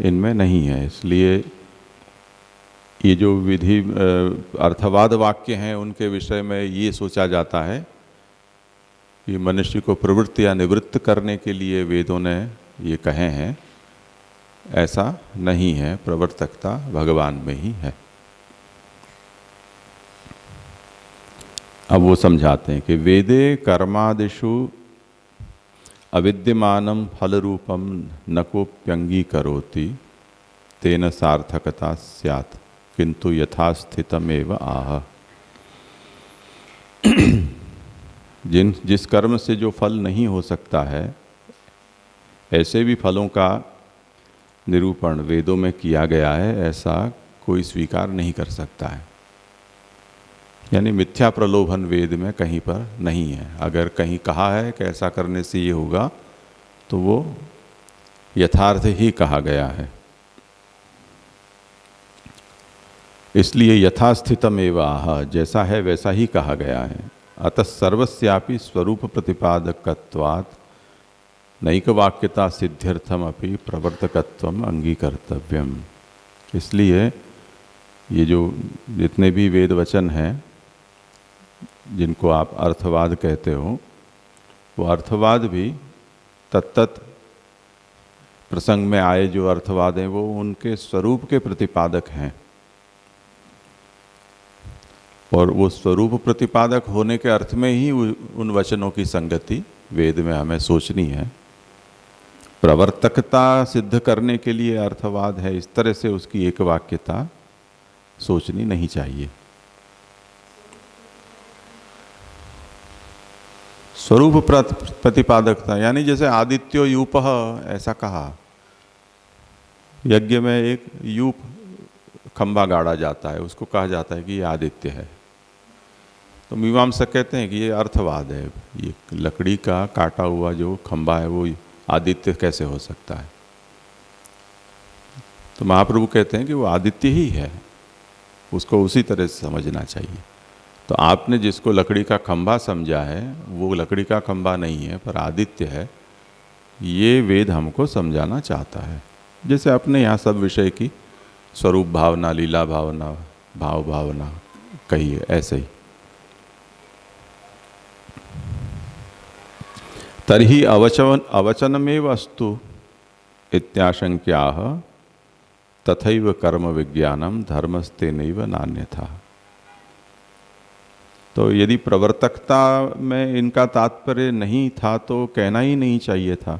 इनमें नहीं है। इसलिए ये जो विधि अर्थवाद वाक्य हैं उनके विषय में ये सोचा जाता है कि मनुष्य को प्रवृत्ति या निवृत्त करने के लिए वेदों ने ये कहे हैं। ऐसा नहीं है, प्रवर्तकता भगवान में ही है। अब वो समझाते हैं कि वेदे कर्मादिषु अविद्यमानं फलरूपम न कोप्यंगीकरोति तेन सार्थकता स्यात् किंतु यथास्थितमेव आह। जिस कर्म से जो फल नहीं हो सकता है, ऐसे भी फलों का निरूपण वेदों में किया गया है, ऐसा कोई स्वीकार नहीं कर सकता है। यानी मिथ्या प्रलोभन वेद में कहीं पर नहीं है। अगर कहीं कहा है कि ऐसा करने से ये होगा, तो वो यथार्थ ही कहा गया है। इसलिए यथास्थितमेव आह, जैसा है वैसा ही कहा गया है। अतः सर्वस्यापि स्वरूप प्रतिपादकत्वात् नैकवाक्यता सिद्ध्यर्थम अपि प्रवर्तकत्वम अंगीकर्तव्यम। इसलिए ये जो जितने भी वेद वचन हैं जिनको आप अर्थवाद कहते हो, वो अर्थवाद भी तत्त प्रसंग में आए जो अर्थवाद हैं वो उनके स्वरूप के प्रतिपादक हैं। और वो स्वरूप प्रतिपादक होने के अर्थ में ही उन वचनों की संगति वेद में हमें सोचनी है। प्रवर्तकता सिद्ध करने के लिए अर्थवाद है, इस तरह से उसकी एक वाक्यता सोचनी नहीं चाहिए। स्वरूप प्रतिपादकता यानी जैसे आदित्यो यूपः ऐसा कहा, यज्ञ में एक यूप खंभा गाड़ा जाता है, उसको कहा जाता है कि ये आदित्य है। तो मीमांसक कहते हैं कि ये अर्थवाद है, ये लकड़ी का काटा हुआ जो खंभा है वो आदित्य कैसे हो सकता है। तो महाप्रभु कहते हैं कि वो आदित्य ही है, उसको उसी तरह से समझना चाहिए। तो आपने जिसको लकड़ी का खंभा समझा है वो लकड़ी का खंभा नहीं है पर आदित्य है, ये वेद हमको समझाना चाहता है। जैसे अपने यहाँ सब विषय की स्वरूप भावना, लीला भावना, भाव भावना कही है, ऐसे ही। तर्हि अवचनमेव अस्तु इत्याशंक्याः तथैव कर्म विज्ञानम धर्मस्तेनैव नान्यथा। तो यदि प्रवर्तकता में इनका तात्पर्य नहीं था तो कहना ही नहीं चाहिए था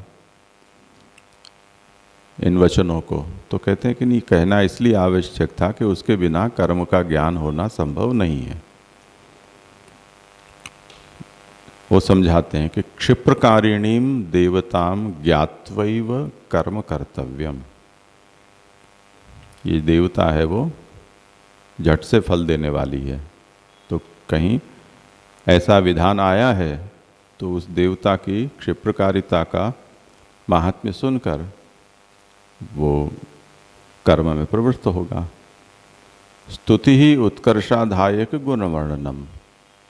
इन वचनों को। तो कहते हैं कि नहीं, कहना इसलिए आवश्यक था कि उसके बिना कर्म का ज्ञान होना संभव नहीं है। वो समझाते हैं कि क्षिप्रकारिणीम देवताम ज्ञात्वैव कर्म कर्तव्यम। ये देवता है वो झट से फल देने वाली है, तो कहीं ऐसा विधान आया है तो उस देवता की क्षिप्रकारिता का महात्म्य सुनकर वो कर्म में प्रवृत्त होगा। स्तुति ही उत्कर्षाधायक गुण वर्णनम।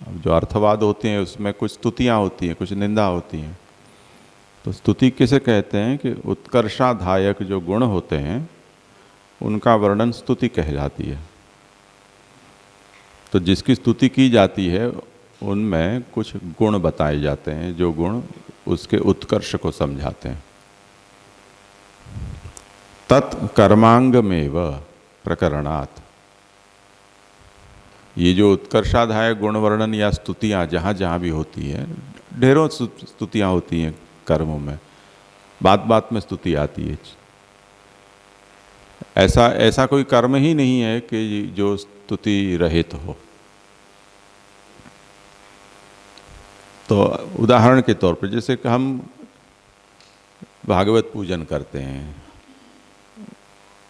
अब जो अर्थवाद होते हैं उसमें कुछ स्तुतियाँ होती हैं, कुछ निंदा होती हैं। तो स्तुति किसे कहते हैं कि उत्कर्षाधायक जो गुण होते हैं उनका वर्णन स्तुति कहलाती है। तो जिसकी स्तुति की जाती है उनमें कुछ गुण बताए जाते हैं जो गुण उसके उत्कर्ष को समझाते हैं। तत्कर्मांगमेव प्रकरणात्। ये जो उत्कर्षाधायक गुण वर्णन या स्तुतियाँ जहाँ जहाँ भी होती है, ढेरों स्तुतियाँ होती हैं कर्मों में, बात बात में स्तुति आती है। ऐसा कोई कर्म ही नहीं है कि जो स्तुति रहित हो। तो उदाहरण के तौर पर जैसे कि हम भागवत पूजन करते हैं,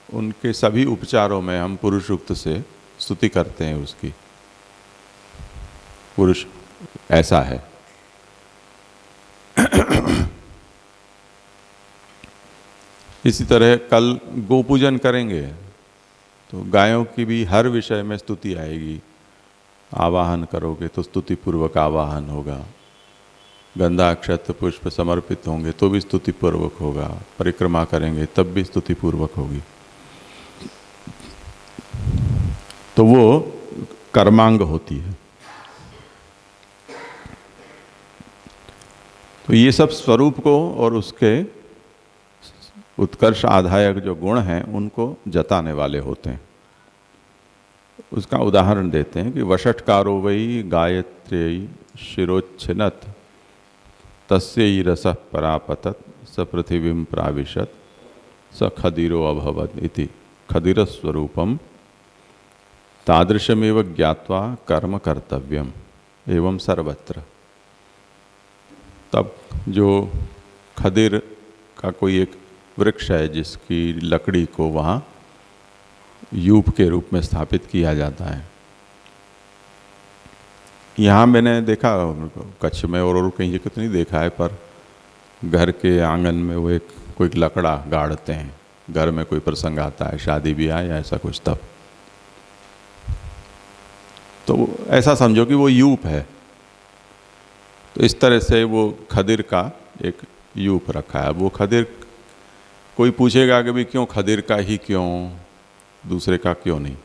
उनके सभी उपचारों में हम पुरुष उक्त से स्तुति करते हैं उसकी, पुरुष ऐसा है। इसी तरह कल गो पूजन करेंगे तो गायों की भी हर विषय में स्तुति आएगी। आवाहन करोगे तो स्तुति पूर्वक आवाहन होगा। गंधा अक्षत पुष्प समर्पित होंगे तो भी स्तुति पूर्वक होगा, परिक्रमा करेंगे तब भी स्तुति पूर्वक होगी। तो वो कर्मांग होती है। तो ये सब स्वरूप को और उसके उत्कर्ष आधायक जो गुण हैं उनको जताने वाले होते हैं। उसका उदाहरण देते हैं कि वषट्कारो वै गायत्री शिरोच्छिनत तस्यै रसः परापतत स पृथिवीं प्राविशत स खदिरो अभवत् इति खदिरस्वरूपम तादृशमेव ज्ञात्वा कर्म कर्तव्यम एवं सर्वत्र। तब जो खदिर का कोई एक वृक्ष है जिसकी लकड़ी को वहाँ यूप के रूप में स्थापित किया जाता है। यहाँ मैंने देखा कच्छ में और कहीं जगह तो नहीं देखा है, पर घर के आंगन में वो एक कोई लकड़ा गाड़ते हैं। घर में कोई प्रसंग आता है, शादी ब्याह या ऐसा कुछ, तब तो ऐसा समझो कि वो यूप है। तो इस तरह से वो खदिर का एक यूप रखा है। वो खदिर, कोई पूछेगा कि भी क्यों खदिर का ही, क्यों दूसरे का क्यों नहीं?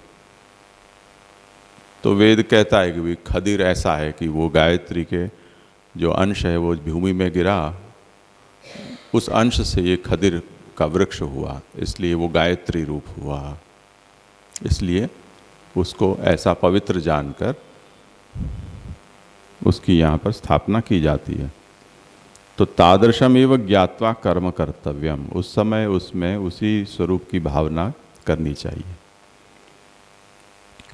तो वेद कहता है कि भी खदिर ऐसा है कि वो गायत्री के जो अंश है वो भूमि में गिरा, उस अंश से ये खदिर का वृक्ष हुआ, इसलिए वो गायत्री रूप हुआ। इसलिए उसको ऐसा पवित्र जानकर उसकी यहाँ पर स्थापना की जाती है। तो तादृशम एवं ज्ञात्वा कर्म कर्तव्यम, उस समय उसमें उसी स्वरूप की भावना करनी चाहिए।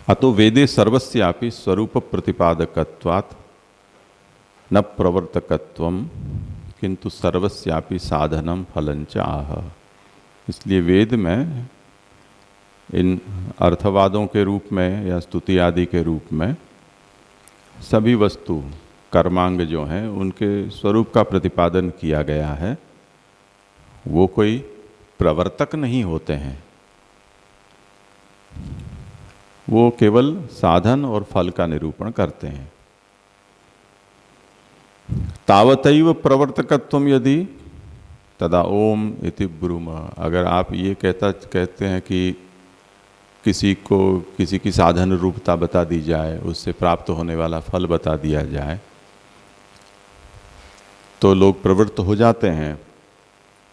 अतो वेदे सर्वस्यापि स्वरूप प्रतिपादकत्वात् न प्रवर्तकत्वम किंतु सर्वस्यापि साधनम फलंच आह। इसलिए वेद में इन अर्थवादों के रूप में या स्तुति आदि के रूप में सभी वस्तु कर्मांग जो हैं उनके स्वरूप का प्रतिपादन किया गया है। वो कोई प्रवर्तक नहीं होते हैं, वो केवल साधन और फल का निरूपण करते हैं। तावतैव प्रवर्तकत्वम यदि तदा ओम इति ब्रूम। अगर आप ये कहते हैं कि किसी को किसी की साधन रूपता बता दी जाए, उससे प्राप्त होने वाला फल बता दिया जाए, तो लोग प्रवृत्त हो जाते हैं।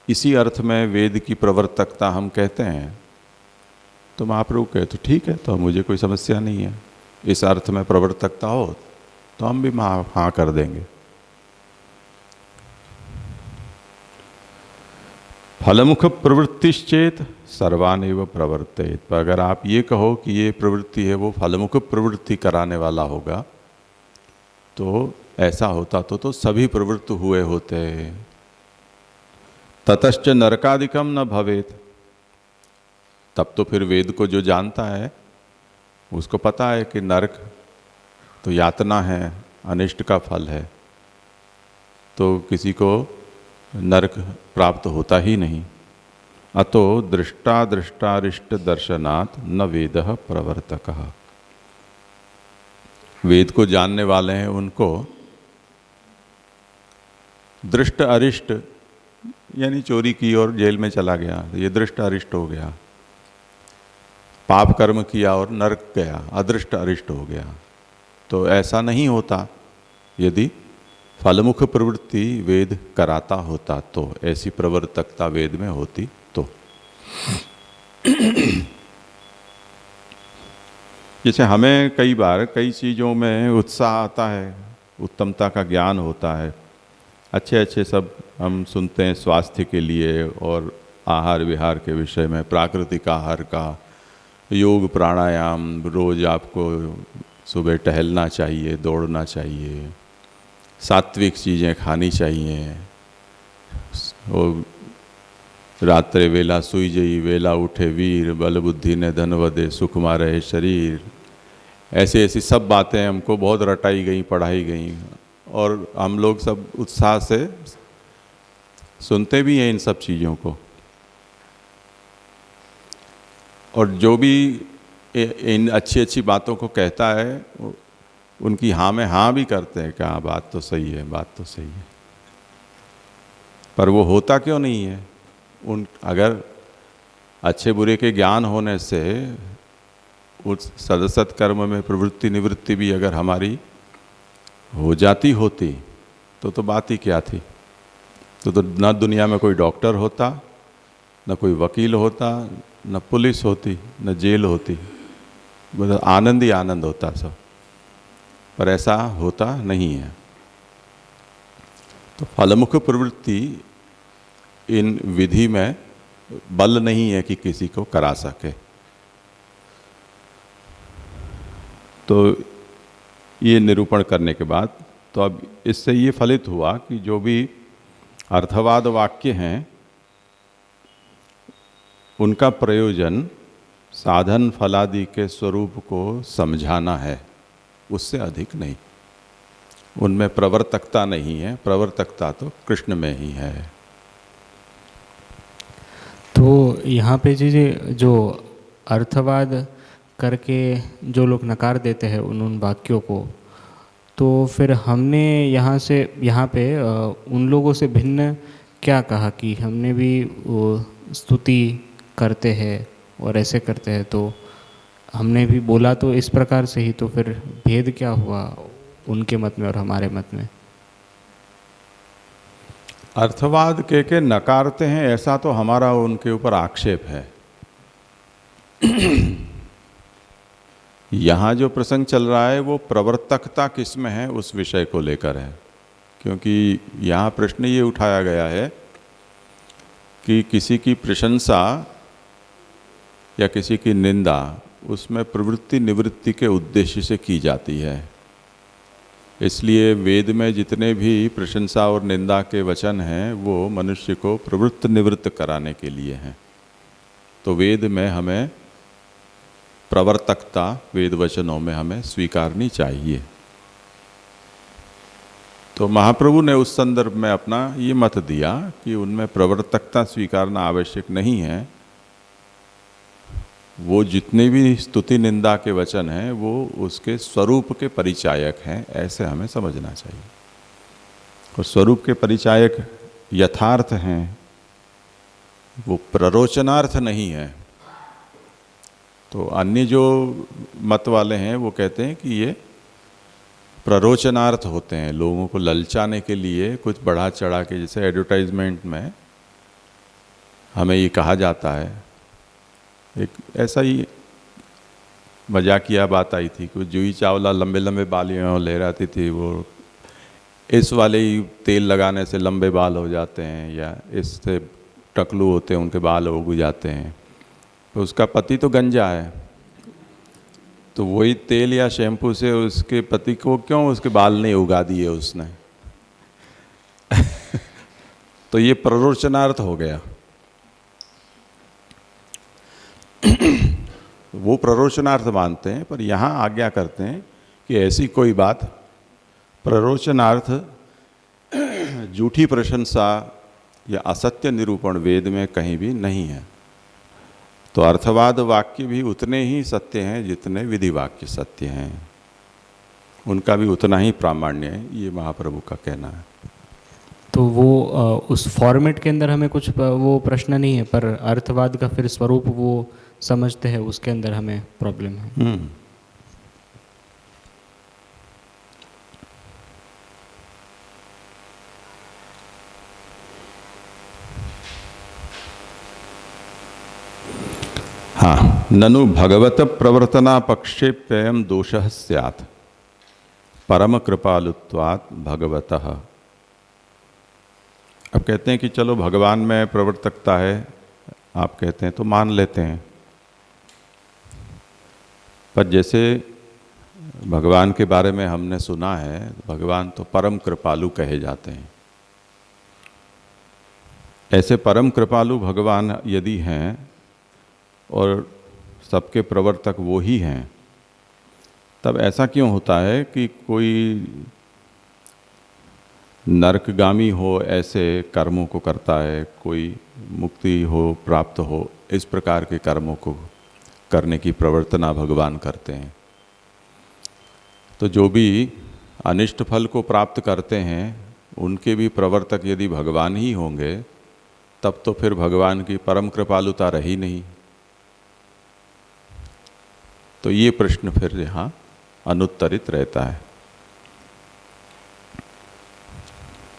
इसी अर्थ में वेद की प्रवर्तकता हम कहते हैं। तो महाप्रभु कहे तो ठीक है, तो मुझे कोई समस्या नहीं है, इस अर्थ में प्रवर्तकता हो तो हम भी हाँ कर देंगे। फलमुख प्रवृत्तिश्चेत सर्वानेव प्रवर्तेत। पर अगर आप ये कहो कि ये प्रवृत्ति है वो फलमुख प्रवृत्ति कराने वाला होगा, तो ऐसा होता तो सभी प्रवृत्त हुए होते। ततश्च नरकादिकम न भवेत। तब तो फिर वेद को जो जानता है उसको पता है कि नरक तो यातना है, अनिष्ट का फल है, तो किसी को नरक प्राप्त होता ही नहीं। अतो दृष्टा दृष्टारिष्ट दर्शनात् न वेदः प्रवर्तकः। वेद को जानने वाले हैं उनको दृष्ट अरिष्ट, यानी चोरी की और जेल में चला गया, ये दृष्ट अरिष्ट हो गया। पाप कर्म किया और नरक गया, अदृष्ट अरिष्ट हो गया। तो ऐसा नहीं होता यदि फलमुख प्रवृत्ति वेद कराता होता, तो ऐसी प्रवर्तकता वेद में होती तो। जैसे हमें कई बार कई चीज़ों में उत्साह आता है, उत्तमता का ज्ञान होता है, अच्छे अच्छे सब हम सुनते हैं स्वास्थ्य के लिए और आहार विहार के विषय में, प्राकृतिक आहार का, योग प्राणायाम, रोज आपको सुबह टहलना चाहिए, दौड़ना चाहिए, सात्विक चीज़ें खानी चाहिए, और रात्रे वेला सुई जई वेला उठे वीर, बल बुद्धि ने धन वदे सुख मारे शरीर। ऐसी ऐसी सब बातें हमको बहुत रटाई गई, पढ़ाई गई, और हम लोग सब उत्साह से सुनते भी हैं इन सब चीज़ों को। और जो भी इन अच्छी अच्छी बातों को कहता है उनकी हाँ में हाँ भी करते हैं कि हाँ बात तो सही है, बात तो सही है, पर वो होता क्यों नहीं है? उन अगर अच्छे बुरे के ज्ञान होने से उस सदसत कर्म में प्रवृत्ति निवृत्ति भी अगर हमारी हो जाती होती तो बात ही क्या थी? तो न दुनिया में कोई डॉक्टर होता, न कोई वकील होता, न पुलिस होती, न जेल होती, मतलब आनंद ही आनंद होता सब। पर ऐसा होता नहीं है। तो फलमुख प्रवृत्ति इन विधि में बल नहीं है कि किसी को करा सके। तो ये निरूपण करने के बाद तो अब इससे ये फलित हुआ कि जो भी अर्थवाद वाक्य हैं उनका प्रयोजन साधन फलादि के स्वरूप को समझाना है, उससे अधिक नहीं। उनमें प्रवर्तकता नहीं है, प्रवर्तकता तो कृष्ण में ही है। तो यहाँ पे जी जो अर्थवाद करके जो लोग नकार देते हैं उन वाक्यों को, तो फिर हमने यहाँ पे उन लोगों से भिन्न क्या कहा कि हमने भी वो स्तुति करते हैं और ऐसे करते हैं, तो हमने भी बोला तो इस प्रकार से ही, तो फिर भेद क्या हुआ उनके मत में और हमारे मत में? अर्थवाद के नकारते हैं ऐसा तो हमारा उनके ऊपर आक्षेप है। यहाँ जो प्रसंग चल रहा है वो प्रवर्तकता किसमें है उस विषय को लेकर है, क्योंकि यहाँ प्रश्न ये उठाया गया है कि किसी की प्रशंसा या किसी की निंदा उसमें प्रवृत्ति निवृत्ति के उद्देश्य से की जाती है। इसलिए वेद में जितने भी प्रशंसा और निंदा के वचन हैं वो मनुष्य को प्रवृत्त निवृत्त कराने के लिए हैं। तो वेद में हमें प्रवर्तकता वेद वचनों में हमें स्वीकारनी चाहिए। तो महाप्रभु ने उस संदर्भ में अपना ये मत दिया कि उनमें प्रवर्तकता स्वीकारना आवश्यक नहीं है। वो जितने भी स्तुति निंदा के वचन हैं वो उसके स्वरूप के परिचायक हैं, ऐसे हमें समझना चाहिए। और स्वरूप के परिचायक यथार्थ हैं, वो प्ररोचनार्थ नहीं है। तो अन्य जो मत वाले हैं वो कहते हैं कि ये प्ररोचनार्थ होते हैं, लोगों को ललचाने के लिए कुछ बढ़ा चढ़ा के, जैसे एडवर्टाइजमेंट में हमें ये कहा जाता है। एक ऐसा ही मजाकिया बात आई थी कि जूही चावला लंबे लंबे बाल लहराती थी, वो इस वाले ही तेल लगाने से लंबे बाल हो जाते हैं, या इससे टकलू होते हैं उनके बाल उग जाते हैं। तो उसका पति तो गंजा है, तो वही तेल या शैम्पू से उसके पति को क्यों उसके बाल नहीं उगा दिए उसने? तो ये प्ररोचनार्थ हो गया। वो प्ररोचनार्थ मानते हैं, पर यहाँ आज्ञा करते हैं कि ऐसी कोई बात प्ररोचनार्थ झूठी प्रशंसा या असत्य निरूपण वेद में कहीं भी नहीं है। तो अर्थवाद वाक्य भी उतने ही सत्य हैं जितने विधि वाक्य सत्य हैं, उनका भी उतना ही प्रामाण्य है, ये महाप्रभु का कहना है। तो वो उस फॉर्मेट के अंदर हमें कुछ वो प्रश्न नहीं है, पर अर्थवाद का फिर स्वरूप वो समझते हैं, उसके अंदर हमें प्रॉब्लम है। हाँ, ननु भगवत प्रवर्तना पक्षे प्ययम दोषः स्यात् परम कृपालुत्वात् भगवतः। अब कहते हैं कि चलो भगवान में प्रवर्तकता है, आप कहते हैं तो मान लेते हैं, पर जैसे भगवान के बारे में हमने सुना है, भगवान तो परम कृपालु कहे जाते हैं। ऐसे परम कृपालु भगवान यदि हैं और सबके प्रवर्तक वो ही हैं, तब ऐसा क्यों होता है कि कोई नरकगामी हो ऐसे कर्मों को करता है, कोई मुक्ति हो प्राप्त हो इस प्रकार के कर्मों को करने की प्रवर्तना भगवान करते हैं? तो जो भी अनिष्ट फल को प्राप्त करते हैं उनके भी प्रवर्तक यदि भगवान ही होंगे तब तो फिर भगवान की परम कृपालुता रही नहीं। तो ये प्रश्न फिर यहाँ अनुत्तरित रहता है।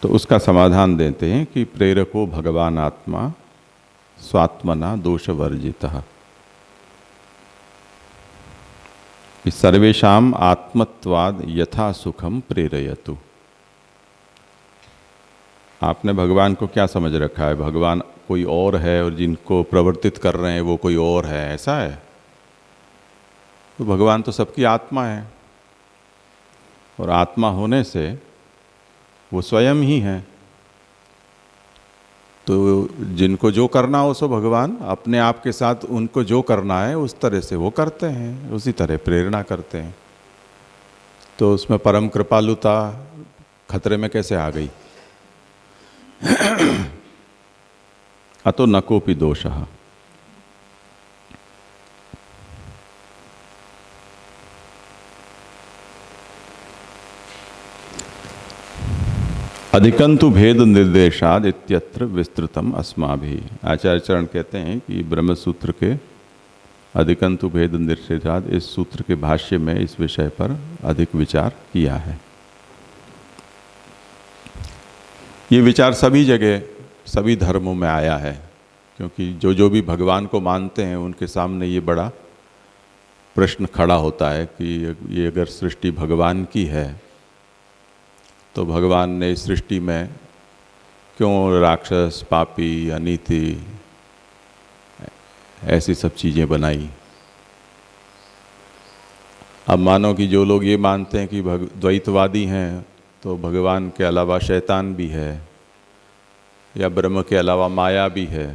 तो उसका समाधान देते हैं कि प्रेरको भगवान आत्मा स्वात्मना दोष वर्जितः। सर्वेषाम आत्मत्वाद यथा सुखम प्रेरयतु। आपने भगवान को क्या समझ रखा है? भगवान कोई और है और जिनको प्रवर्तित कर रहे हैं वो कोई और है, ऐसा है? तो भगवान तो सबकी आत्मा है और आत्मा होने से वो स्वयं ही है। तो जिनको जो करना हो सो भगवान अपने आप के साथ उनको जो करना है उस तरह से वो करते हैं, उसी तरह प्रेरणा करते हैं। तो उसमें परम कृपालुता खतरे में कैसे आ गई? अतो न कोपि दोषः। अधिकंतु भेद निर्देशाद इत्यत्र विस्तृतम अस्माभिः। आचार्य चरण कहते हैं कि ब्रह्म सूत्र के अधिकंतु भेद निर्देशाद इस सूत्र के भाष्य में इस विषय पर अधिक विचार किया है। ये विचार सभी जगह सभी धर्मों में आया है, क्योंकि जो जो भी भगवान को मानते हैं उनके सामने ये बड़ा प्रश्न खड़ा होता है कि ये अगर सृष्टि भगवान की है तो भगवान ने इस सृष्टि में क्यों राक्षस, पापी, अनीति ऐसी सब चीज़ें बनाई। अब मानो कि जो लोग ये मानते हैं कि द्वैतवादी हैं तो भगवान के अलावा शैतान भी है या ब्रह्म के अलावा माया भी है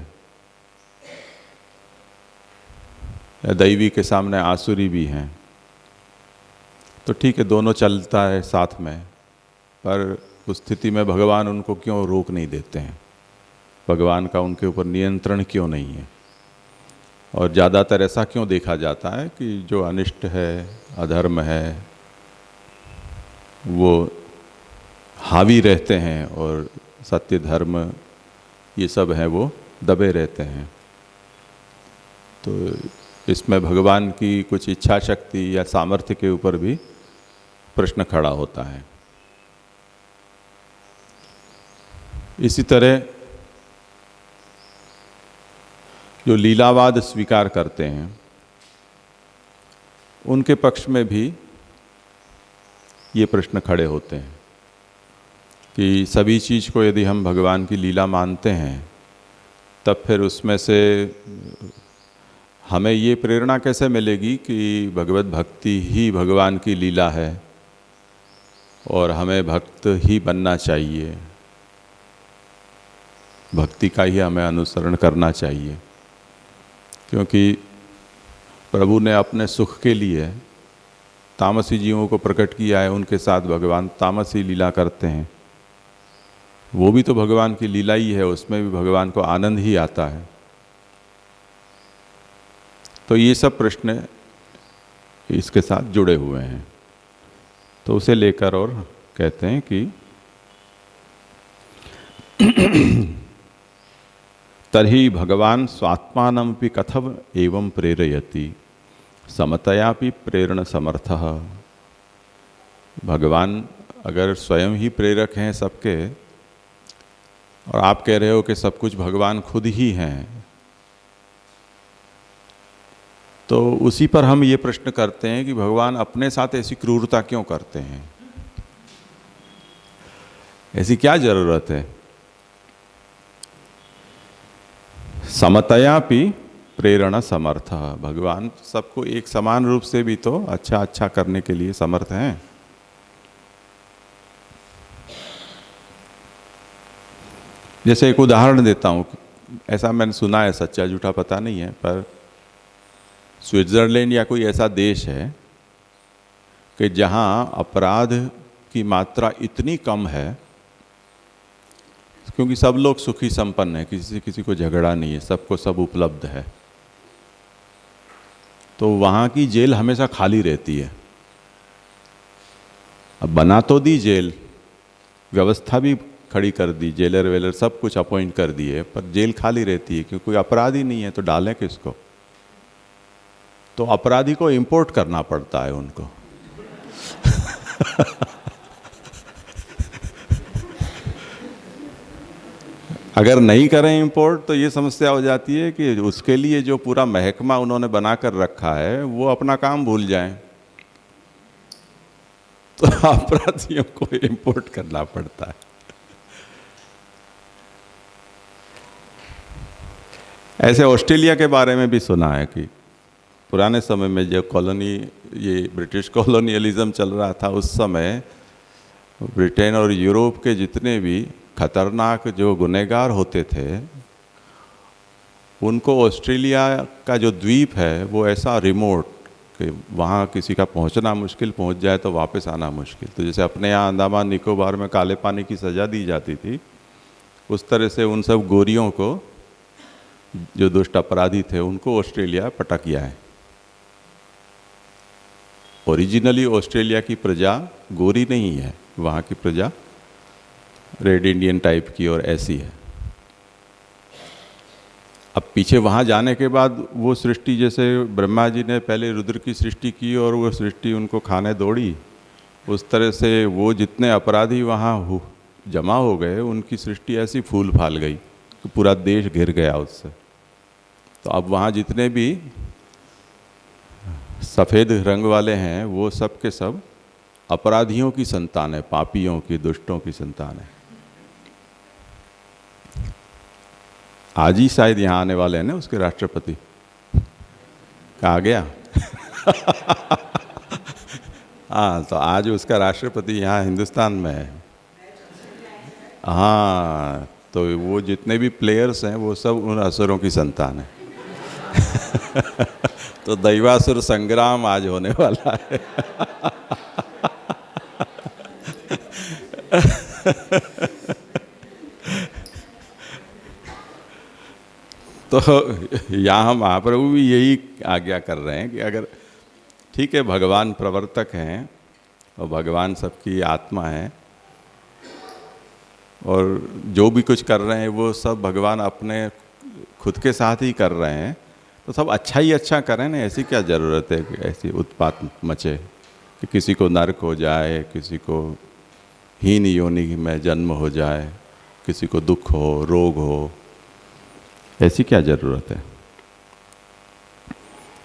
या दैवी के सामने आसुरी भी हैं। तो ठीक है, दोनों चलता है साथ में, पर उस स्थिति में भगवान उनको क्यों रोक नहीं देते हैं? भगवान का उनके ऊपर नियंत्रण क्यों नहीं है? और ज़्यादातर ऐसा क्यों देखा जाता है कि जो अनिष्ट है, अधर्म है, वो हावी रहते हैं और सत्य धर्म ये सब है वो दबे रहते हैं। तो इसमें भगवान की कुछ इच्छा शक्ति या सामर्थ्य के ऊपर भी प्रश्न खड़ा होता है। इसी तरह जो लीलावाद स्वीकार करते हैं उनके पक्ष में भी ये प्रश्न खड़े होते हैं कि सभी चीज़ को यदि हम भगवान की लीला मानते हैं तब फिर उसमें से हमें ये प्रेरणा कैसे मिलेगी कि भगवत भक्ति ही भगवान की लीला है और हमें भक्त ही बनना चाहिए, भक्ति का ही हमें अनुसरण करना चाहिए। क्योंकि प्रभु ने अपने सुख के लिए तामसी जीवों को प्रकट किया है, उनके साथ भगवान तामसी लीला करते हैं। वो भी तो भगवान की लीला ही है, उसमें भी भगवान को आनंद ही आता है। तो ये सब प्रश्न इसके साथ जुड़े हुए हैं। तो उसे लेकर और कहते हैं कि तर्हि भगवान स्वात्मानमपि कथम एवं प्रेरयति समतयापि प्रेरण समर्थः। भगवान अगर स्वयं ही प्रेरक हैं सबके, और आप कह रहे हो कि सब कुछ भगवान खुद ही हैं, तो उसी पर हम ये प्रश्न करते हैं कि भगवान अपने साथ ऐसी क्रूरता क्यों करते हैं? ऐसी क्या जरूरत है? समतयापि प्रेरणा समर्थ। भगवान सबको एक समान रूप से भी तो अच्छा अच्छा करने के लिए समर्थ हैं। जैसे एक उदाहरण देता हूँ, ऐसा मैंने सुना है, सच्चा झूठा पता नहीं है, पर स्विट्ज़रलैंड या कोई ऐसा देश है कि जहाँ अपराध की मात्रा इतनी कम है, क्योंकि सब लोग सुखी संपन्न हैं, किसी से किसी को झगड़ा नहीं है, सबको सब उपलब्ध है, तो वहाँ की जेल हमेशा खाली रहती है। अब बना तो दी जेल, व्यवस्था भी खड़ी कर दी, जेलर वेलर सब कुछ अपॉइंट कर दिए, पर जेल खाली रहती है क्योंकि कोई अपराधी नहीं है, तो डालें किसको? तो अपराधी को इंपोर्ट करना पड़ता है उनको। अगर नहीं करें इंपोर्ट तो ये समस्या हो जाती है कि उसके लिए जो पूरा महकमा उन्होंने बना कर रखा है वो अपना काम भूल जाएं, तो अपराधियों को इंपोर्ट करना पड़ता है। ऐसे ऑस्ट्रेलिया के बारे में भी सुना है कि पुराने समय में जब कॉलोनी, ये ब्रिटिश कॉलोनियलिज्म चल रहा था, उस समय ब्रिटेन और यूरोप के जितने भी खतरनाक जो गुनहगार होते थे, उनको ऑस्ट्रेलिया का जो द्वीप है वो ऐसा रिमोट कि वहाँ किसी का पहुँचना मुश्किल, पहुँच जाए तो वापस आना मुश्किल। तो जैसे अपने यहाँ अंडमान निकोबार में काले पानी की सज़ा दी जाती थी, उस तरह से उन सब गोरियों को, जो दुष्ट अपराधी थे, उनको ऑस्ट्रेलिया पटक गया है। ओरिजिनली ऑस्ट्रेलिया की प्रजा गोरी नहीं है, वहाँ की प्रजा रेड इंडियन टाइप की और ऐसी है। अब पीछे वहाँ जाने के बाद वो सृष्टि, जैसे ब्रह्मा जी ने पहले रुद्र की सृष्टि की और वो सृष्टि उनको खाने दौड़ी, उस तरह से वो जितने अपराधी वहाँ जमा हो गए, उनकी सृष्टि ऐसी फूल फाल गई कि पूरा देश घिर गया उससे। तो अब वहाँ जितने भी सफ़ेद रंग वाले हैं वो सब के सब अपराधियों की संतान है, पापियों की, दुष्टों की संतान है। आज ही शायद यहाँ आने वाले हैं ना उसके राष्ट्रपति, कहा गया। हाँ, तो आज उसका राष्ट्रपति यहाँ हिंदुस्तान में है। हाँ, तो वो जितने भी प्लेयर्स हैं वो सब उन असुरों की संतान है। तो दैवासुर संग्राम आज होने वाला है। तो यहाँ महाप्रभु भी यही आज्ञा कर रहे हैं कि अगर ठीक है, भगवान प्रवर्तक हैं और भगवान सबकी आत्मा है, और जो भी कुछ कर रहे हैं वो सब भगवान अपने खुद के साथ ही कर रहे हैं, तो सब अच्छा ही अच्छा करें ना। ऐसी क्या ज़रूरत है कि ऐसी उत्पात मचे कि किसी को नरक हो जाए, किसी को हीन योनि में जन्म हो जाए, किसी को दुख हो, रोग हो, ऐसी क्या ज़रूरत है?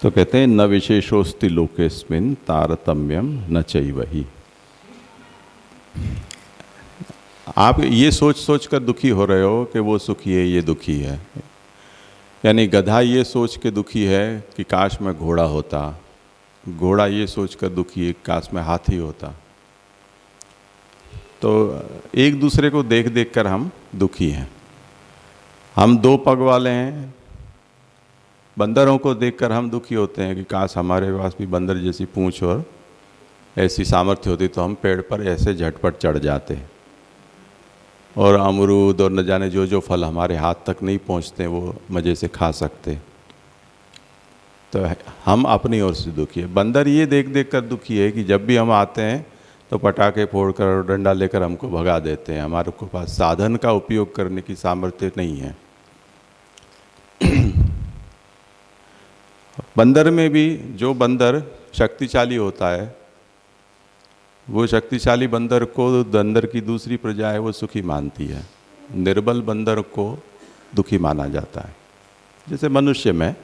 तो कहते हैं न विशेषोस्ति लोकेस्मिन् तारतम्यम न चैवहि। आप ये सोच सोच कर दुखी हो रहे हो कि वो सुखी है, ये दुखी है। यानी गधा ये सोच के दुखी है कि काश में घोड़ा होता, घोड़ा ये सोच कर दुखी है काश में हाथी होता। तो एक दूसरे को देख देख कर हम दुखी हैं। हम दो पग वाले हैं, बंदरों को देखकर हम दुखी होते हैं कि काश हमारे पास भी बंदर जैसी पूंछ और ऐसी सामर्थ्य होती तो हम पेड़ पर ऐसे झटपट चढ़ जाते, और अमरूद और न जाने जो जो फल हमारे हाथ तक नहीं पहुंचते वो मज़े से खा सकते। तो हम अपनी ओर से दुखी है। बंदर ये देख देख कर दुखी है कि जब भी हम आते हैं तो पटाखे फोड़कर और डंडा लेकर हमको भगा देते हैं, हमारे को पास साधन का उपयोग करने की सामर्थ्य नहीं है। बंदर में भी जो बंदर शक्तिशाली होता है, वो शक्तिशाली बंदर को बंदर की दूसरी प्रजा है वो सुखी मानती है, निर्बल बंदर को दुखी माना जाता है। जैसे मनुष्य में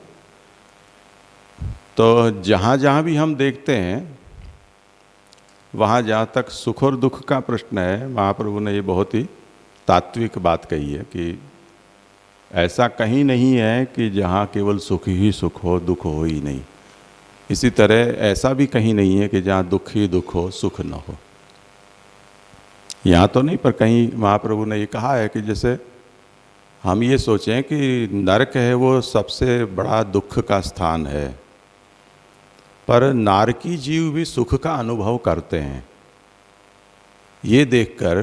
तो जहाँ जहाँ भी हम देखते हैं, वहाँ जहाँ तक सुख और दुख का प्रश्न है, महाप्रभु ने ये बहुत ही तात्विक बात कही है कि ऐसा कहीं नहीं है कि जहाँ केवल सुख ही सुख हो, दुख हो ही नहीं। इसी तरह ऐसा भी कहीं नहीं है कि जहाँ दुख ही दुख हो, सुख न हो। यहाँ तो नहीं, पर कहीं महाप्रभु ने ये कहा है कि जैसे हम ये सोचें कि नरक है वो सबसे बड़ा दुख का स्थान है, पर नारकी जीव भी सुख का अनुभव करते हैं। ये देखकर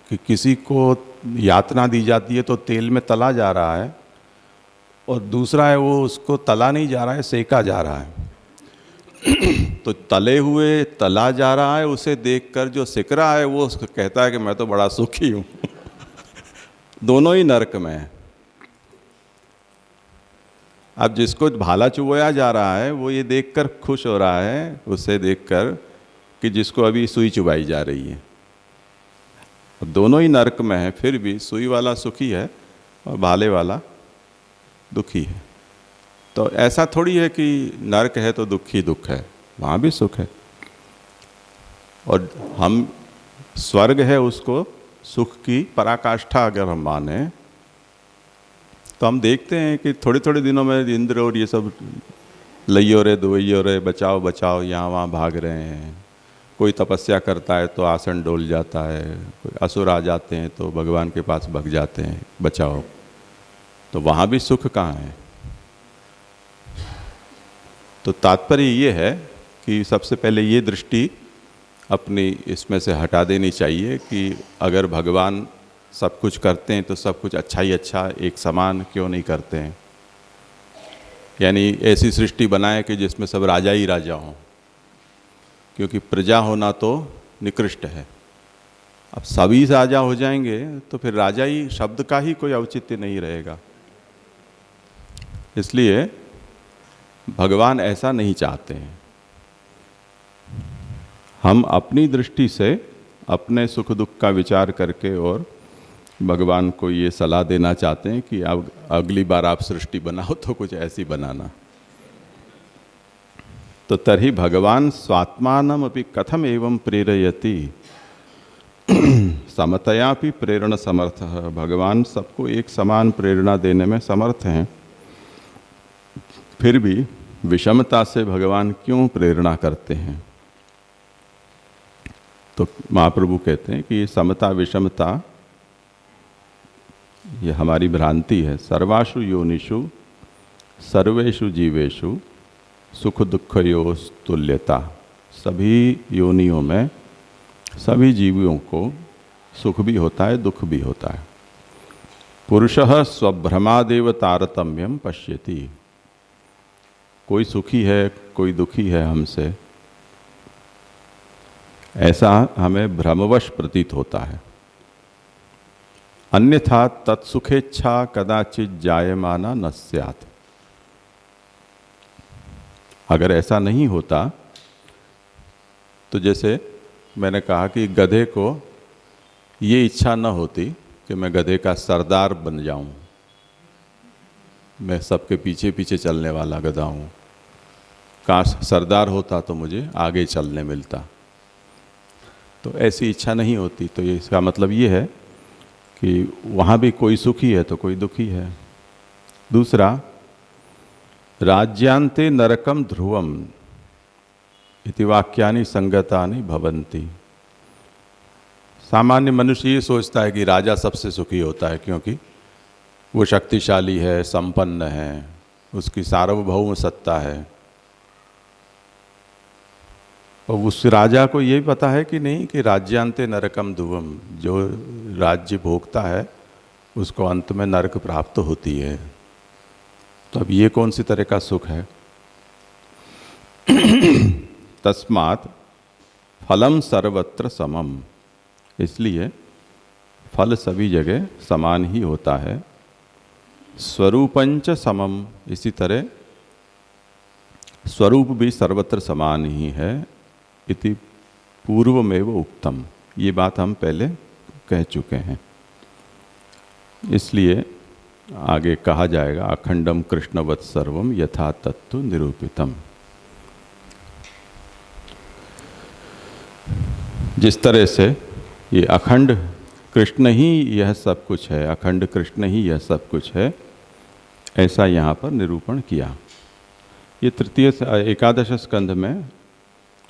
कि किसी को यातना दी जाती है तो तेल में तला जा रहा है, और दूसरा है वो उसको तला नहीं जा रहा है, सेका जा रहा है। तो तो तले हुए तला जा रहा है, उसे देखकर जो सिक रहा है वो कहता है कि मैं तो बड़ा सुखी हूँ। दोनों ही नरक में है। अब जिसको भाला चुभोया जा रहा है वो ये देखकर खुश हो रहा है, उसे देखकर कि जिसको अभी सुई चुभाई जा रही है। दोनों ही नरक में है, फिर भी सुई वाला सुखी है और भाले वाला दुखी है। तो ऐसा थोड़ी है कि नरक है तो दुखी दुख है, वहाँ भी सुख है। और हम स्वर्ग है उसको सुख की पराकाष्ठा अगर हम माने तो हम देखते हैं कि थोड़े थोड़े दिनों में इंद्र और ये सब लइयो रे दुवैयो रे बचाओ बचाओ यहाँ वहाँ भाग रहे हैं। कोई तपस्या करता है तो आसन डोल जाता है, कोई असुर आ जाते हैं तो भगवान के पास भग जाते हैं बचाओ। तो वहाँ भी सुख कहाँ है? तो तात्पर्य ये है कि सबसे पहले ये दृष्टि अपनी इसमें से हटा देनी चाहिए कि अगर भगवान सब कुछ करते हैं तो सब कुछ अच्छा ही अच्छा एक समान क्यों नहीं करते हैं। यानी ऐसी सृष्टि बनाए कि जिसमें सब राजा ही राजा हों, क्योंकि प्रजा होना तो निकृष्ट है। अब सभी राजा हो जाएंगे तो फिर राजा ही शब्द का ही कोई औचित्य नहीं रहेगा। इसलिए भगवान ऐसा नहीं चाहते हैं। हम अपनी दृष्टि से अपने सुख दुख का विचार करके और भगवान को ये सलाह देना चाहते हैं कि अब अगली बार आप सृष्टि बनाओ तो कुछ ऐसी बनाना। तो तर्हि भगवान स्वात्मानम अपि कथम एवं प्रेरयति समतयापि प्रेरण समर्थ। भगवान सबको एक समान प्रेरणा देने में समर्थ हैं, फिर भी विषमता से भगवान क्यों प्रेरणा करते हैं? तो महाप्रभु कहते हैं कि ये समता विषमता ये हमारी भ्रांति है। सर्वासु योनिषु सर्वेषु जीवेषु सुख दुःखयोः तुल्यता। सभी योनियों में सभी जीवियों को सुख भी होता है दुख भी होता है। पुरुषः स्वभ्रमादेव तारतम्यम पश्यति। कोई सुखी है कोई दुखी है हमसे, ऐसा हमें भ्रमवश प्रतीत होता है। अन्यथा तत्सुखेच्छा कदाचित जायमाना न स्यात्। अगर ऐसा नहीं होता तो जैसे मैंने कहा कि गधे को ये इच्छा न होती कि मैं गधे का सरदार बन जाऊं, मैं सबके पीछे पीछे चलने वाला गधा हूं। काश सरदार होता तो मुझे आगे चलने मिलता। तो ऐसी इच्छा नहीं होती। तो ये इसका मतलब ये है कि वहाँ भी कोई सुखी है तो कोई दुखी है। दूसरा, राज्यांते नरकम ध्रुवम इति वाक्यानि संगतानि भवन्ति। सामान्य मनुष्य ये सोचता है कि राजा सबसे सुखी होता है क्योंकि वो शक्तिशाली है, संपन्न है, उसकी सार्वभौम सत्ता है। और उस राजा को ये पता है कि नहीं कि राज्यांते नरकम ध्रुवम, जो राज्य भोगता है उसको अंत में नरक प्राप्त होती है। तो अब ये कौन सी तरह का सुख है? तस्मात् फलम सर्वत्र समम। इसलिए फल सभी जगह समान ही होता है। स्वरूपंच समम, इसी तरह स्वरूप भी सर्वत्र समान ही है। इति पूर्वमेव उक्तम, ये बात हम पहले कह चुके हैं। इसलिए आगे कहा जाएगा अखंडम कृष्णवत् सर्वम यथा तत्तु निरूपितम। जिस तरह से ये अखंड कृष्ण ही यह सब कुछ है, अखंड कृष्ण ही यह सब कुछ है, ऐसा यहाँ पर निरूपण किया। ये तृतीय एकादश स्कंध में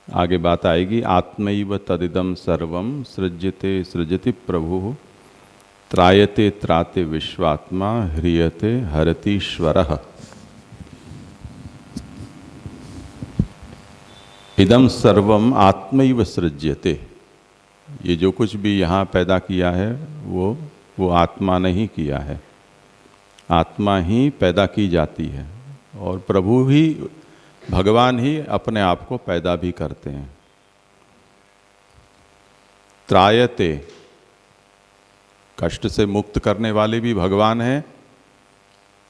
आगे बात आएगी। आत्मैव तदिदम सर्वम सृज्यते सृजति प्रभु त्रायते त्राते विश्वात्मा ह्रियते हरतीश्वरः। इदम सर्वम आत्मैव सृज्यते। ये जो कुछ भी यहाँ पैदा किया है वो आत्मा ने ही किया है। आत्मा ही पैदा की जाती है और प्रभु ही भगवान ही अपने आप को पैदा भी करते हैं। त्रायते, कष्ट से मुक्त करने वाले भी भगवान हैं,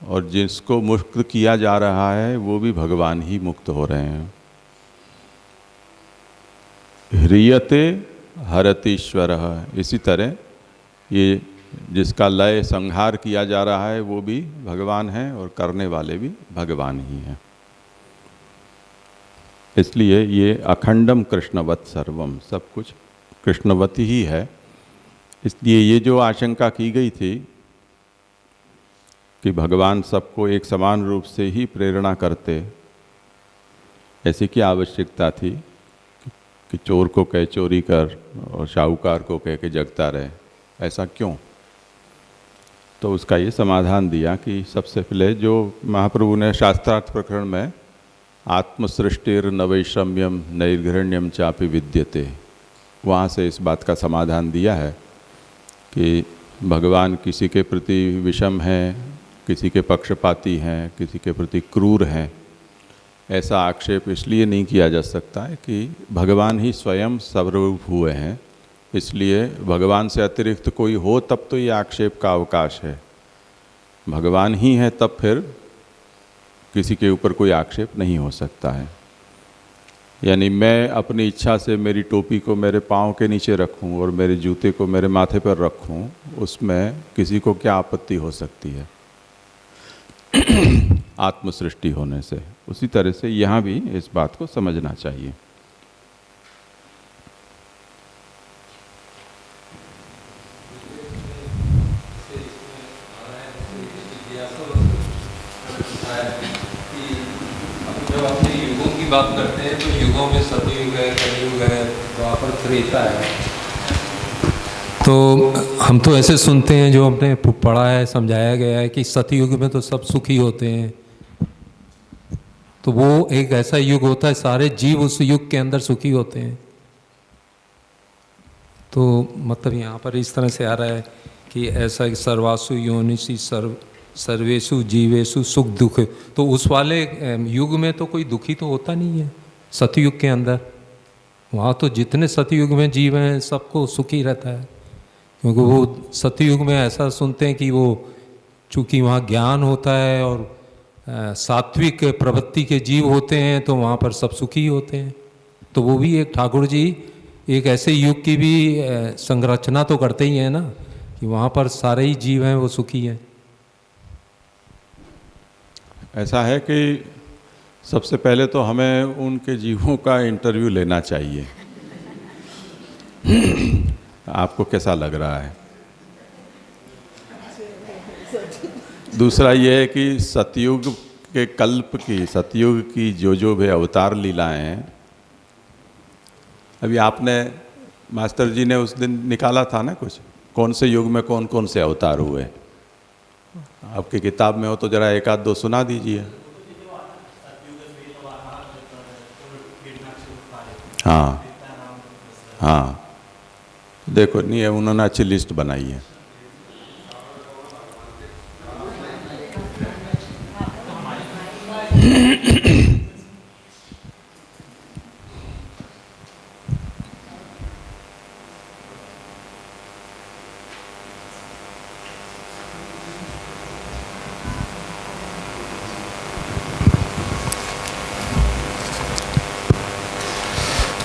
और जिसको मुक्त किया जा रहा है वो भी भगवान ही मुक्त हो रहे हैं। ह्रियते हरतीश्वरः, इसी तरह ये जिसका लय संहार किया जा रहा है वो भी भगवान है और करने वाले भी भगवान ही हैं। इसलिए ये अखंडम कृष्णवत सर्वम, सब कुछ कृष्णवत ही है। इसलिए ये जो आशंका की गई थी कि भगवान सबको एक समान रूप से ही प्रेरणा करते, ऐसी क्या आवश्यकता थी कि चोर को कह चोरी कर और शाहूकार को कह के जगता रहे, ऐसा क्यों? तो उसका ये समाधान दिया कि सबसे पहले जो महाप्रभु ने शास्त्रार्थ प्रकरण में आत्मसृष्टिर नवैषम्यम नैर्घृण्यम चापि विद्यते, वहाँ से इस बात का समाधान दिया है कि भगवान किसी के प्रति विषम हैं, किसी के पक्षपाती हैं, किसी के प्रति क्रूर हैं, ऐसा आक्षेप इसलिए नहीं किया जा सकता है कि भगवान ही स्वयं सर्वरूप हुए हैं। इसलिए भगवान से अतिरिक्त कोई हो तब तो ये आक्षेप का अवकाश है। भगवान ही है तब फिर किसी के ऊपर कोई आक्षेप नहीं हो सकता है। यानी मैं अपनी इच्छा से मेरी टोपी को मेरे पाँव के नीचे रखूं और मेरे जूते को मेरे माथे पर रखूं, उसमें किसी को क्या आपत्ति हो सकती है आत्म सृष्टि होने से। उसी तरह से यहाँ भी इस बात को समझना चाहिए। जब अपने युगों की बात करते हैं तो युगों में सतयुग है, कलयुग है, द्वापर त्रेता है। तो हम तो ऐसे सुनते हैं, जो हमने पढ़ा है, समझाया गया है कि सतयुग में तो सब सुखी होते हैं। तो वो एक ऐसा युग होता है, सारे जीव उस युग के अंदर सुखी होते हैं। तो मतलब यहाँ पर इस तरह से आ रहा है कि ऐसा सर्वासु योनिषि सर्वेषु जीवेषु सुख दुख। तो उस वाले युग में तो कोई दुखी तो होता नहीं है सतयुग के अंदर। वहाँ तो जितने सतयुग में जीव हैं सबको सुखी रहता है, क्योंकि वो सतयुग में ऐसा सुनते हैं कि वो चूँकि वहाँ ज्ञान होता है और सात्विक प्रवृत्ति के जीव होते हैं, तो वहाँ पर सब सुखी होते हैं। तो वो भी एक ठाकुर जी एक ऐसे युग की भी संरचना तो करते ही हैं ना, कि वहाँ पर सारे ही जीव हैं वो सुखी हैं। ऐसा है कि सबसे पहले तो हमें उनके जीवों का इंटरव्यू लेना चाहिए। आपको कैसा लग रहा है? दूसरा ये है कि सतयुग के कल्प की, सतयुग की जो भी अवतार लीलाएं हैं, अभी आपने मास्टर जी ने उस दिन निकाला था ना कुछ, कौन से युग में कौन कौन से अवतार हुए। आपकी किताब में हो तो जरा एक आध दो सुना दीजिए। हाँ हाँ, देखो नहीं है, उन्होंने अच्छी लिस्ट बनाई है।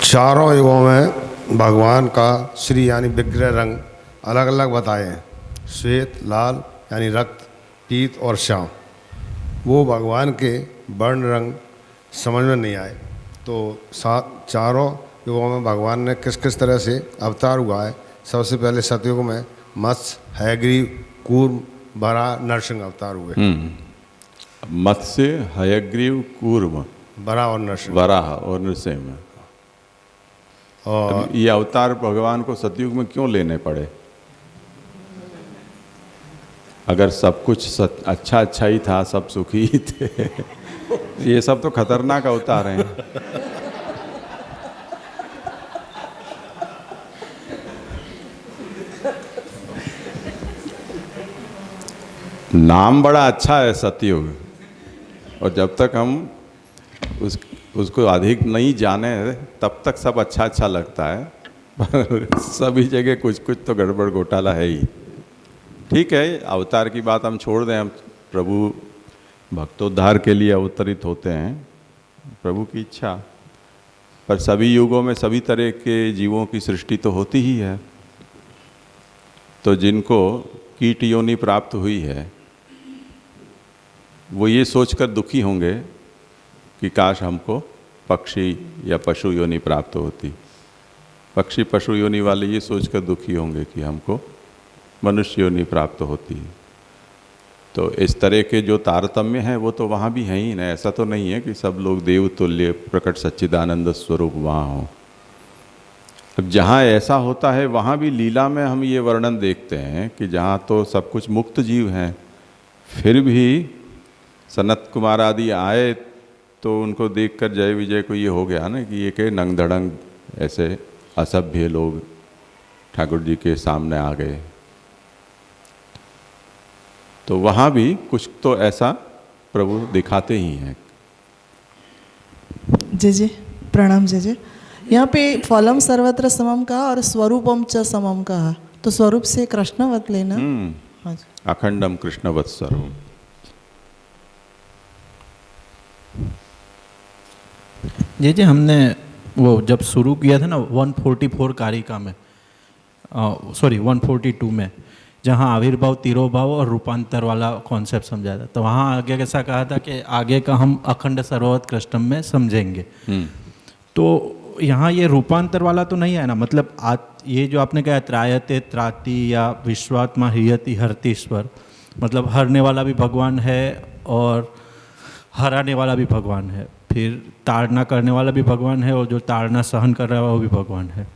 चारों युगों में भगवान का श्री यानी विग्रह रंग अलग अलग बताए हैं। श्वेत, लाल यानी रक्त, पीत और श्याम। वो भगवान के वर्ण रंग समझ में नहीं आए। तो चारों युगों में भगवान ने किस किस तरह से अवतार हुआ है। सबसे पहले सतयुग में मत्स्य, हयग्रीव, कूर्म, बराह, नरसिंह अवतार हुए। मत्स्य, हयग्रीव, कूर्म, बराह और नरसिंह। और ये अवतार भगवान को सतयुग में क्यों लेने पड़े? अगर सब कुछ अच्छा अच्छा ही था, सब सुखी ही थे, ये सब तो खतरनाक अवतार हैं। नाम बड़ा अच्छा है सतयुग, और जब तक हम उसको अधिक नहीं जाने तब तक सब अच्छा अच्छा लगता है, पर सभी जगह कुछ कुछ तो गड़बड़ घोटाला है ही। ठीक है, अवतार की बात हम छोड़ दें, हम प्रभु भक्तोद्धार के लिए अवतरित होते हैं, प्रभु की इच्छा। पर सभी युगों में सभी तरह के जीवों की सृष्टि तो होती ही है। तो जिनको कीट योनि प्राप्त हुई है वो ये सोचकर दुखी होंगे कि काश हमको पक्षी या पशु योनि प्राप्त होती। पक्षी पशु योनि वाले ये सोचकर दुखी होंगे कि हमको मनुष्य योनि प्राप्त होती। तो इस तरह के जो तारतम्य हैं वो तो वहाँ भी हैं ही ना। ऐसा तो नहीं है कि सब लोग देवतुल्य प्रकट सच्चिदानंद स्वरूप वहाँ हों। अब जहाँ ऐसा होता है वहाँ भी लीला में हम ये वर्णन देखते हैं कि जहाँ तो सब कुछ मुक्त जीव हैं, फिर भी सनत कुमार आदि आए तो उनको देखकर जय विजय को ये हो गया ना कि ये के नंग धड़ंग ऐसे असभ्य लोग ठाकुर जी के सामने आ गए। तो वहाँ भी कुछ तो ऐसा प्रभु दिखाते ही हैं। जय जय, प्रणाम जय जय। यहाँ पे फलम सर्वत्र समम कहा और स्वरूपम च समम कहा, तो स्वरूप से कृष्णवत लेना। हाँ जी। अखंडम कृष्णवत स्वरूप। जी जी, हमने वो जब शुरू किया था ना 144 कारिका में, सॉरी 142 में, जहाँ आविर्भाव तिरोभाव और रूपांतर वाला कॉन्सेप्ट समझाया था, तो वहाँ आगे कैसा कहा था कि आगे का हम अखंड सर्ववत कृष्णम में समझेंगे। तो यहाँ ये रूपांतर वाला तो नहीं है ना, मतलब ये जो आपने कहा त्रायते त्राति या विश्वात्मा हियति हरतीश्वर, मतलब हरने वाला भी भगवान है और हराने वाला भी भगवान है, फिर ताड़ना करने वाला भी भगवान है और जो ताड़ना सहन कर रहा है वो भी भगवान है।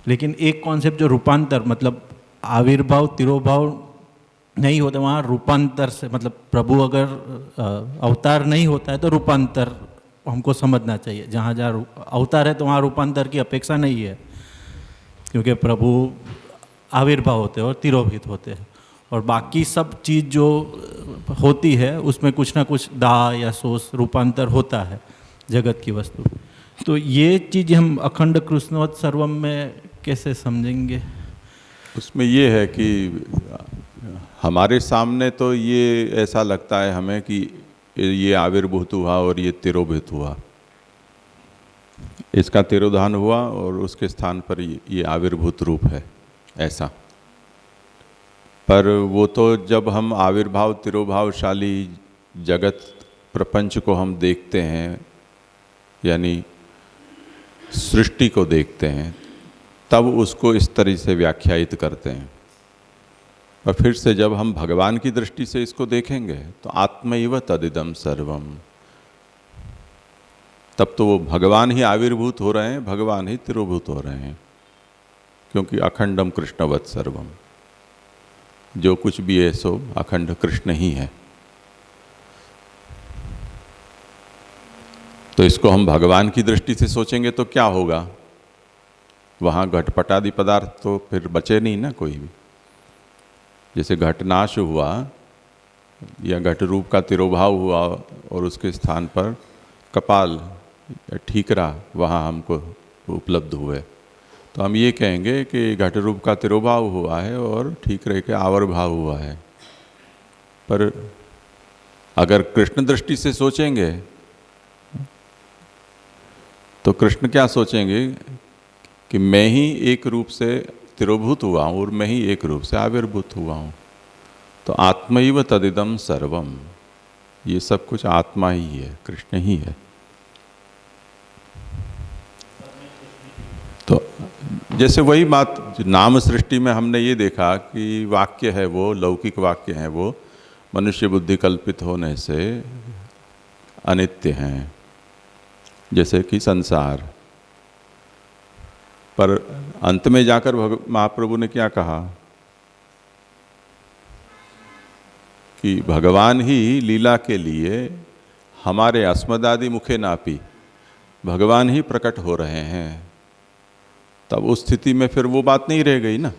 लेकिन एक कॉन्सेप्ट जो रूपांतर, मतलब आविर्भाव तिरोभाव नहीं होता, वहाँ रूपांतर से मतलब प्रभु अगर अवतार नहीं होता है तो रूपांतर हमको समझना चाहिए। जहाँ जहाँ अवतार है तो वहाँ रूपांतर की अपेक्षा नहीं है, क्योंकि प्रभु आविर्भाव होते हैं और तिरोहित होते हैं, और बाकी सब चीज़ जो होती है उसमें कुछ ना कुछ दाह या सोच रूपांतर होता है जगत की वस्तु। तो ये चीज़ हम अखंड कृष्णवत सर्वम में कैसे समझेंगे? उसमें ये है कि हमारे सामने तो ये ऐसा लगता है हमें कि ये आविर्भूत हुआ और ये तिरोभित हुआ, इसका तिरोधान हुआ और उसके स्थान पर ये आविर्भूत रूप है ऐसा। पर वो तो जब हम आविर्भाव तिरोभावशाली जगत प्रपंच को हम देखते हैं, यानी सृष्टि को देखते हैं, तब उसको इस तरह से व्याख्यायित करते हैं। और फिर से जब हम भगवान की दृष्टि से इसको देखेंगे तो आत्मैव तदिदम सर्वम, तब तो वो भगवान ही आविर्भूत हो रहे हैं, भगवान ही तिरोभूत हो रहे हैं, क्योंकि अखंडम कृष्णवत सर्वम, जो कुछ भी है सो अखंड कृष्ण ही है। तो इसको हम भगवान की दृष्टि से सोचेंगे तो क्या होगा, वहाँ घटपटादि पदार्थ तो फिर बचे नहीं ना कोई भी। जैसे घटनाश हुआ या घट रूप का तिरोभाव हुआ और उसके स्थान पर कपाल या ठीकरा वहाँ हमको उपलब्ध हुए, तो हम ये कहेंगे कि घट रूप का तिरोभाव हुआ है और ठीकरे के आविर्भाव हुआ है। पर अगर कृष्ण दृष्टि से सोचेंगे तो कृष्ण क्या सोचेंगे कि मैं ही एक रूप से तिरोभूत हुआ हूँ और मैं ही एक रूप से आविर्भूत हुआ हूँ। तो आत्मैव तदिदम सर्वम, ये सब कुछ आत्मा ही है, कृष्ण ही है। तो जैसे वही बात नाम सृष्टि में हमने ये देखा कि वाक्य है वो लौकिक वाक्य हैं, वो मनुष्य बुद्धि कल्पित होने से अनित्य हैं, जैसे कि संसार। पर अंत में जाकर महाप्रभु ने क्या कहा कि भगवान ही लीला के लिए हमारे अस्मदादि मुखे नापी, भगवान ही प्रकट हो रहे हैं। तब उस स्थिति में फिर वो बात नहीं रह गई ना,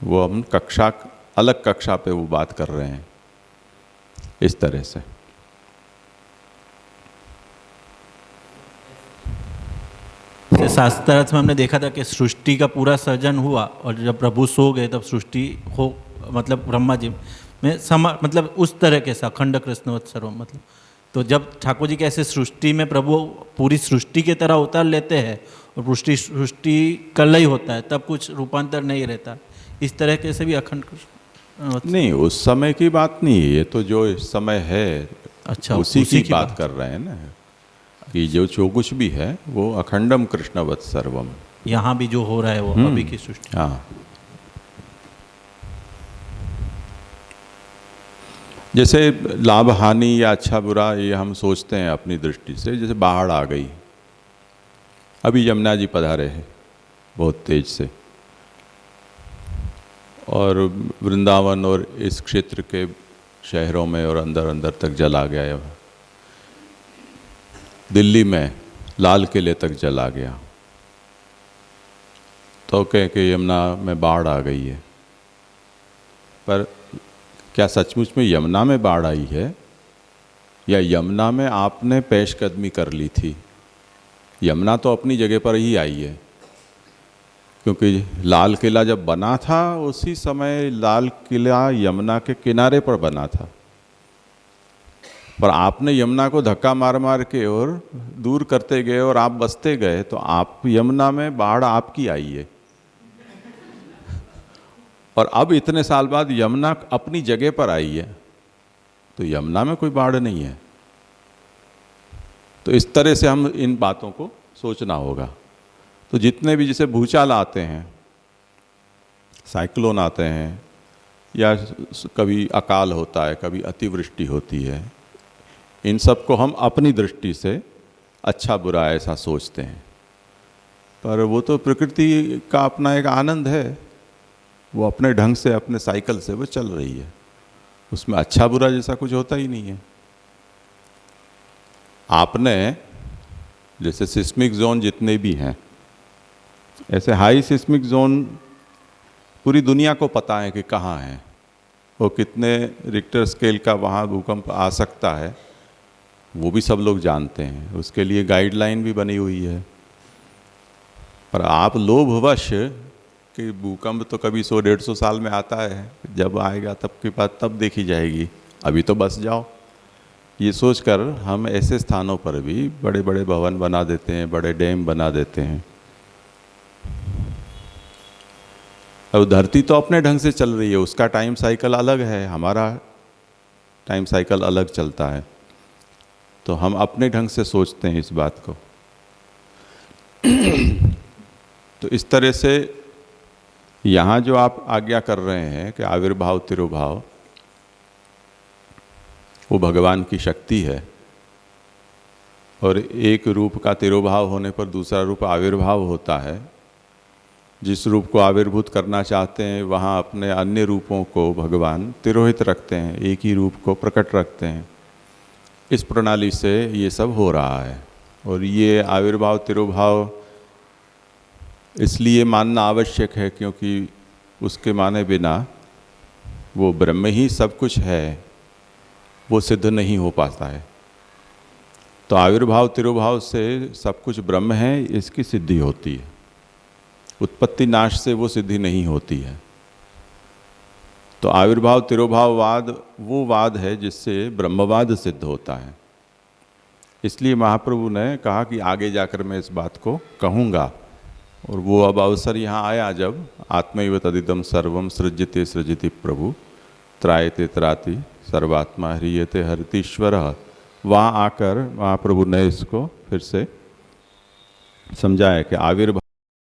वो हम कक्षा अलग कक्षा पे वो बात कर रहे हैं इस तरह से। शास्त्रार्थ में हमने देखा था कि सृष्टि का पूरा सर्जन हुआ और जब प्रभु सो गए तब सृष्टि हो, मतलब ब्रह्मा जी में मतलब उस तरह के अखंड कृष्णवत् सर्वम, मतलब तो जब ठाकुर जी कैसे सृष्टि में प्रभु पूरी सृष्टि की तरह उतार लेते हैं और सृष्टि कल ही होता है, तब कुछ रूपांतर नहीं रहता, इस तरह के से भी अखंड कृष्ण नहीं, उस समय की बात नहीं है, ये तो जो इस समय है अच्छा उसी की बात कर रहे हैं ना, कि जो कुछ भी है वो अखंडम कृष्णवत् सर्वम। यहाँ भी जो हो रहा है वो अभी की सृष्टि। हाँ, जैसे लाभ हानि या अच्छा बुरा ये हम सोचते हैं अपनी दृष्टि से। जैसे बाढ़ आ गई, अभी यमुना जी पधारे हैं बहुत तेज से, और वृंदावन और इस क्षेत्र के शहरों में और अंदर अंदर तक जल आ गया है। दिल्ली में लाल किले तक जल आ गया, तो कह के यमुना में बाढ़ आ गई है। पर क्या सचमुच में यमुना में बाढ़ आई है, या यमुना में आपने पेशकदमी कर ली थी? यमुना तो अपनी जगह पर ही आई है, क्योंकि लाल किला जब बना था उसी समय लाल किला यमुना के किनारे पर बना था, पर आपने यमुना को धक्का मार मार के और दूर करते गए और आप बसते गए, तो आप यमुना में बाढ़ आपकी आई है। और अब इतने साल बाद यमुना अपनी जगह पर आई है, तो यमुना में कोई बाढ़ नहीं है। तो इस तरह से हम इन बातों को सोचना होगा। तो जितने भी जैसे भूचाल आते हैं, साइक्लोन आते हैं, या कभी अकाल होता है, कभी अतिवृष्टि होती है, इन सब को हम अपनी दृष्टि से अच्छा बुरा ऐसा सोचते हैं। पर वो तो प्रकृति का अपना एक आनंद है, वो अपने ढंग से अपने साइकिल से वो चल रही है, उसमें अच्छा बुरा जैसा कुछ होता ही नहीं है। आपने जैसे सिस्मिक जोन जितने भी हैं, ऐसे हाई सिस्मिक जोन पूरी दुनिया को पता है कि कहाँ है, वो कितने रिक्टर स्केल का वहाँ भूकंप आ सकता है, वो भी सब लोग जानते हैं, उसके लिए गाइडलाइन भी बनी हुई है। पर आप लोभवश कि भूकंप तो कभी 100-150 साल में आता है, जब आएगा तब की बात तब देखी जाएगी, अभी तो बस जाओ, ये सोचकर हम ऐसे स्थानों पर भी बड़े बड़े भवन बना देते हैं, बड़े डैम बना देते हैं। अब धरती तो अपने ढंग से चल रही है, उसका टाइम साइकिल अलग है, हमारा टाइम साइकिल अलग चलता है, तो हम अपने ढंग से सोचते हैं इस बात को। तो इस तरह से यहाँ जो आप आज्ञा कर रहे हैं कि आविर्भाव तिरुभाव, वो भगवान की शक्ति है, और एक रूप का तिरुभाव होने पर दूसरा रूप आविर्भाव होता है। जिस रूप को आविर्भूत करना चाहते हैं वहाँ अपने अन्य रूपों को भगवान तिरोहित रखते हैं, एक ही रूप को प्रकट रखते हैं। इस प्रणाली से ये सब हो रहा है, और ये आविर्भाव तिरुभाव इसलिए मानना आवश्यक है क्योंकि उसके माने बिना वो ब्रह्म ही सब कुछ है, वो सिद्ध नहीं हो पाता है। तो आविर्भाव तिरुभाव से सब कुछ ब्रह्म है, इसकी सिद्धि होती है। उत्पत्ति नाश से वो सिद्धि नहीं होती है। तो आविर्भाव तिरुभाववाद वो वाद है जिससे ब्रह्मवाद सिद्ध होता है। इसलिए महाप्रभु ने कहा कि आगे जाकर मैं इस बात को कहूँगा, और वो अब अवसर यहाँ आया जब आत्मैव तदिदं सर्वं सृज्यते सृजति प्रभु त्रायते त्राति सर्वात्मा ह्रियते हरितीश्वरः। वहाँ आकर महाप्रभु ने इसको फिर से समझाया कि आविर्भाव